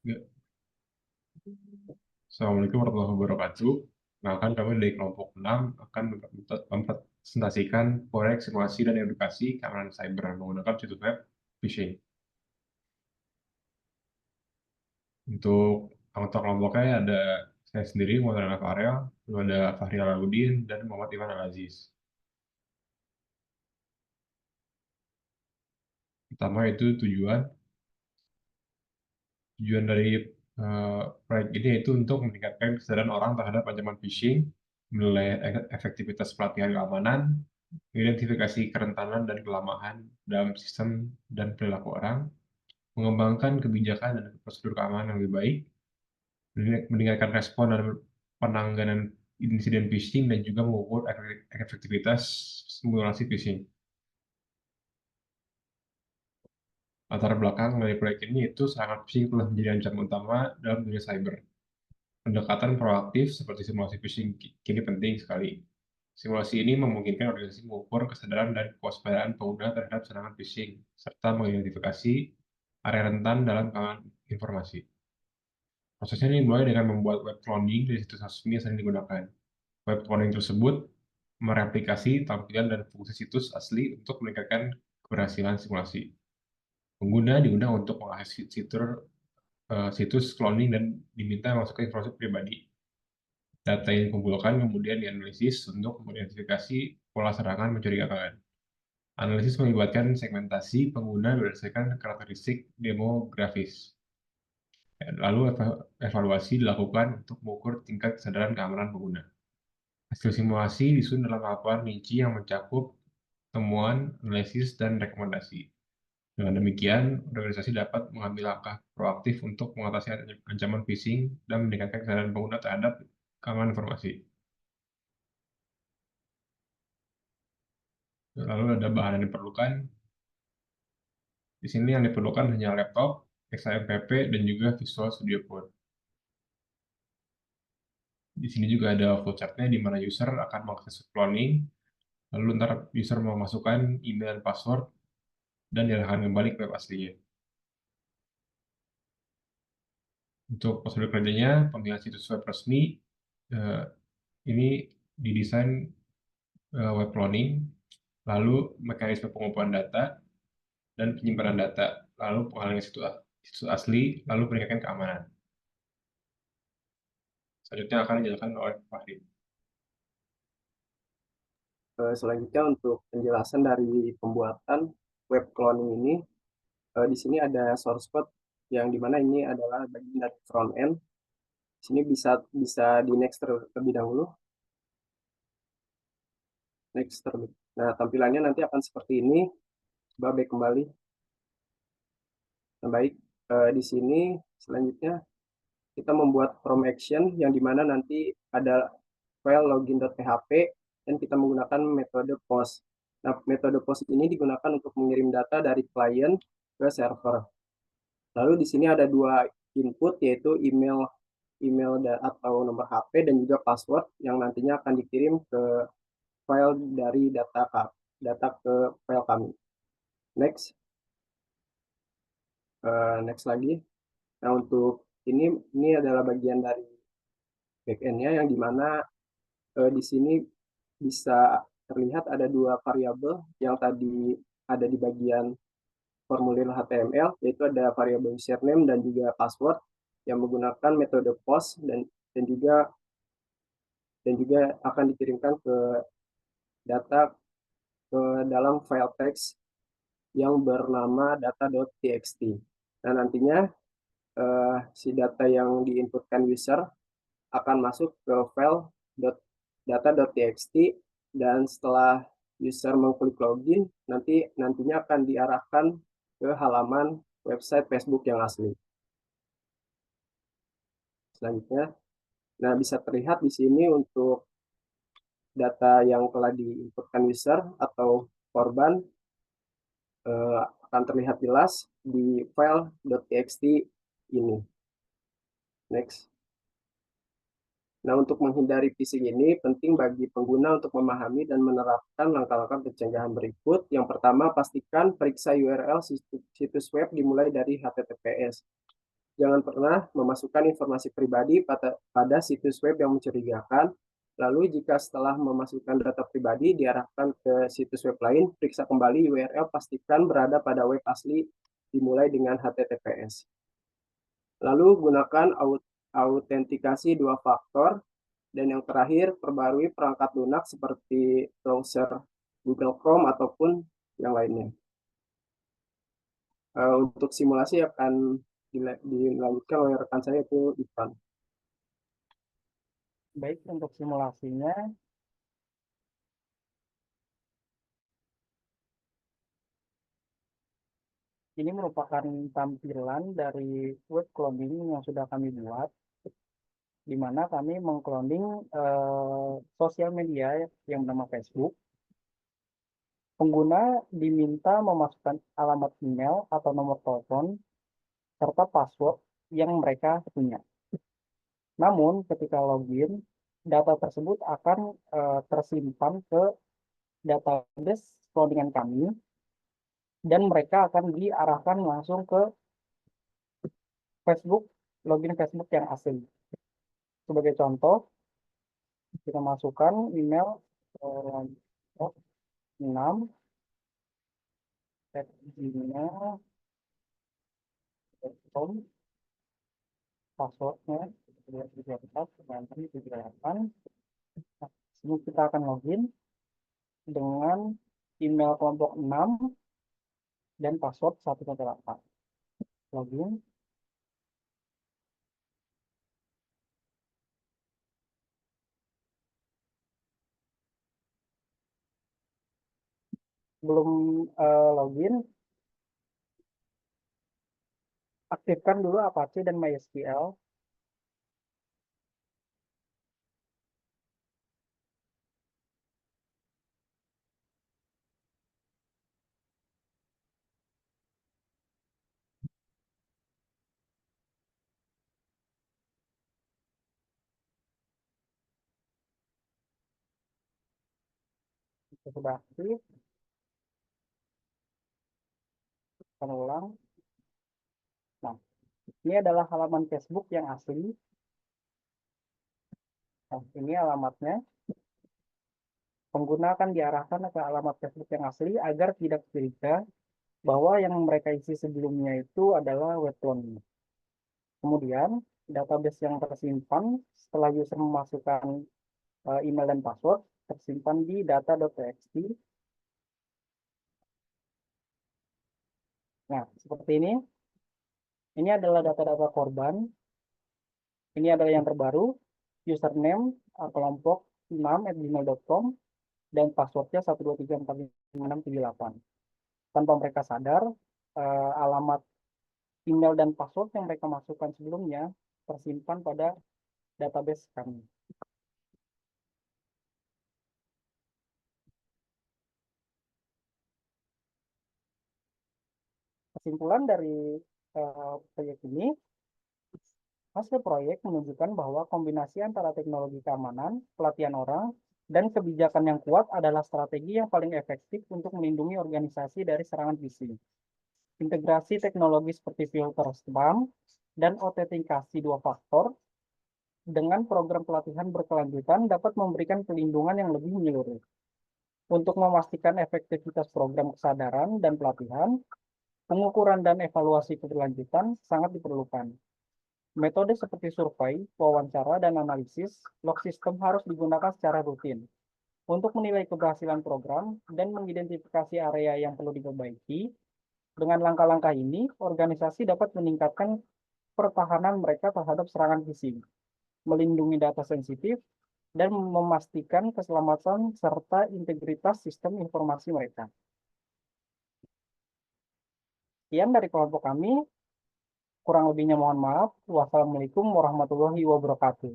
Ya. Assalamualaikum warahmatullahi wabarakatuh. Nah, kan kami dari kelompok 6 akan mempresentasikan proyek simulasi dan edukasi keamanan cyber menggunakan situs web phishing. Untuk anggota kelompoknya ada saya sendiri, Muhammad Rafael, lalu ada Fahri Alauddin, dan Muhammad Iman Al-Aziz. Pertama itu tujuan dari proyek ini yaitu untuk meningkatkan kesadaran orang terhadap ancaman phishing, menilai efektivitas pelatihan keamanan, mengidentifikasi kerentanan dan kelemahan dalam sistem dan perilaku orang, mengembangkan kebijakan dan prosedur keamanan yang lebih baik, meningkatkan respon dan penanganan insiden phishing, dan juga mengukur efektivitas simulasi phishing. Latar belakang dari proyek ini itu serangan phishing telah menjadi ancaman utama dalam dunia cyber. Pendekatan proaktif seperti simulasi phishing kini penting sekali. Simulasi ini memungkinkan organisasi mengukur kesadaran dan kewaspadaan pengguna terhadap serangan phishing, serta mengidentifikasi area rentan dalam keamanan informasi. Prosesnya ini dimulai dengan membuat web cloning dari situs resmi yang sering digunakan. Web cloning tersebut mereplikasi tampilan dan fungsi situs asli untuk meningkatkan keberhasilan simulasi. Pengguna diundang untuk mengakses situs cloning dan diminta memasukkan informasi pribadi. Data yang dikumpulkan kemudian dianalisis untuk mengidentifikasi pola serangan mencurigakan. Analisis melibatkan segmentasi pengguna berdasarkan karakteristik demografis. Lalu evaluasi dilakukan untuk mengukur tingkat kesadaran keamanan pengguna. Hasil simulasi disusun dalam laporan rinci yang mencakup temuan, analisis, dan rekomendasi. Dengan demikian, organisasi dapat mengambil langkah proaktif untuk mengatasi ancaman phishing dan meningkatkan kesadaran pengguna terhadap keamanan informasi. Lalu ada bahan yang diperlukan. Di sini yang diperlukan hanya laptop, XAMPP, dan juga Visual Studio Code. Di sini juga ada flowchart-nya di mana user akan mengakses cloning, lalu ntar user memasukkan email dan password, dan diarahkan kembali ke web aslinya. Untuk prosedur kerjanya, pemilihan situs web resmi, eh, ini didesain web cloning, lalu mekanisme pengumpulan data, dan penyimpanan data, lalu pengalihan situs asli, lalu peningkatan keamanan. Selanjutnya akan dijelaskan oleh Fahri. Selanjutnya untuk penjelasan dari pembuatan web cloning ini, di sini ada source code yang dimana ini adalah bagian dari front end. Di sini bisa bisa di next terlebih dahulu. Nah, tampilannya nanti akan seperti ini. Coba back kembali. Nah, baik, di sini selanjutnya kita membuat from action yang dimana nanti ada file login.php dan kita menggunakan metode post. Nah, metode post ini digunakan untuk mengirim data dari klien ke server. Lalu di sini ada dua input yaitu email atau nomor HP dan juga password yang nantinya akan dikirim ke file dari data ke file kami. Next, next lagi. Nah, untuk ini adalah bagian dari backend-nya yang dimana di sini bisa terlihat ada dua variabel yang tadi ada di bagian formulir HTML, yaitu ada variabel username dan juga password yang menggunakan metode post dan juga akan dikirimkan ke data ke dalam file teks yang bernama data.txt. Nah, nantinya si data yang diinputkan user akan masuk ke file data.txt dan setelah user mengklik login, nantinya akan diarahkan ke halaman website Facebook yang asli. Selanjutnya, nah bisa terlihat di sini untuk data yang telah diinputkan user atau korban akan terlihat jelas di file .txt ini. Next. Nah, untuk menghindari phishing ini, penting bagi pengguna untuk memahami dan menerapkan langkah-langkah pencegahan berikut. Yang pertama, pastikan periksa URL situs web dimulai dari HTTPS. Jangan pernah memasukkan informasi pribadi pada situs web yang mencurigakan. Lalu jika setelah memasukkan data pribadi diarahkan ke situs web lain, periksa kembali URL, pastikan berada pada web asli dimulai dengan HTTPS. Lalu gunakan autentikasi dua faktor. Dan yang terakhir, perbarui perangkat lunak seperti browser Google Chrome ataupun yang lainnya. Untuk simulasi akan dilanjutkan oleh rekan saya, itu Ivan. Baik, untuk simulasinya, ini merupakan tampilan dari web cloning yang sudah kami buat, di mana kami mengcloning sosial media yang bernama Facebook. Pengguna diminta memasukkan alamat email atau nomor telepon serta password yang mereka punya. Namun, ketika login, data tersebut akan tersimpan ke database cloningan kami, dan mereka akan diarahkan langsung ke Facebook, login Facebook yang asli. Sebagai contoh, kita masukkan email 6@gmail.com, passwordnya 234 Nah, sini kita akan login dengan email kelompok 6 dan password 118. Login. Belum login, aktifkan dulu Apache dan MySQL. Itu sudah aktif. Kita ulang. Nah, ini adalah halaman Facebook yang asli. Nah, ini alamatnya. Pengguna akan diarahkan ke alamat Facebook yang asli agar tidak curiga bahwa yang mereka isi sebelumnya itu adalah web clone. Kemudian, database yang tersimpan setelah user memasukkan email dan password tersimpan di data.txt. Nah, seperti ini. Ini adalah data-data korban. Ini adalah yang terbaru. Username kelompok 6@gmail.com dan passwordnya 123456778. Tanpa mereka sadar, alamat email dan password yang mereka masukkan sebelumnya tersimpan pada database kami. Kesimpulan dari proyek ini, hasil proyek menunjukkan bahwa kombinasi antara teknologi keamanan, pelatihan orang, dan kebijakan yang kuat adalah strategi yang paling efektif untuk melindungi organisasi dari serangan phishing. Integrasi teknologi seperti filter spam dan autentikasi dua faktor dengan program pelatihan berkelanjutan dapat memberikan pelindungan yang lebih menyeluruh. Untuk memastikan efektivitas program kesadaran dan pelatihan, pengukuran dan evaluasi keberlanjutan sangat diperlukan. Metode seperti survei, wawancara, dan analisis log system harus digunakan secara rutin untuk menilai keberhasilan program dan mengidentifikasi area yang perlu diperbaiki. Dengan langkah-langkah ini, organisasi dapat meningkatkan pertahanan mereka terhadap serangan phishing, melindungi data sensitif, dan memastikan keselamatan serta integritas sistem informasi mereka. Sekian dari kelompok kami. Kurang lebihnya mohon maaf. Wassalamualaikum warahmatullahi wabarakatuh.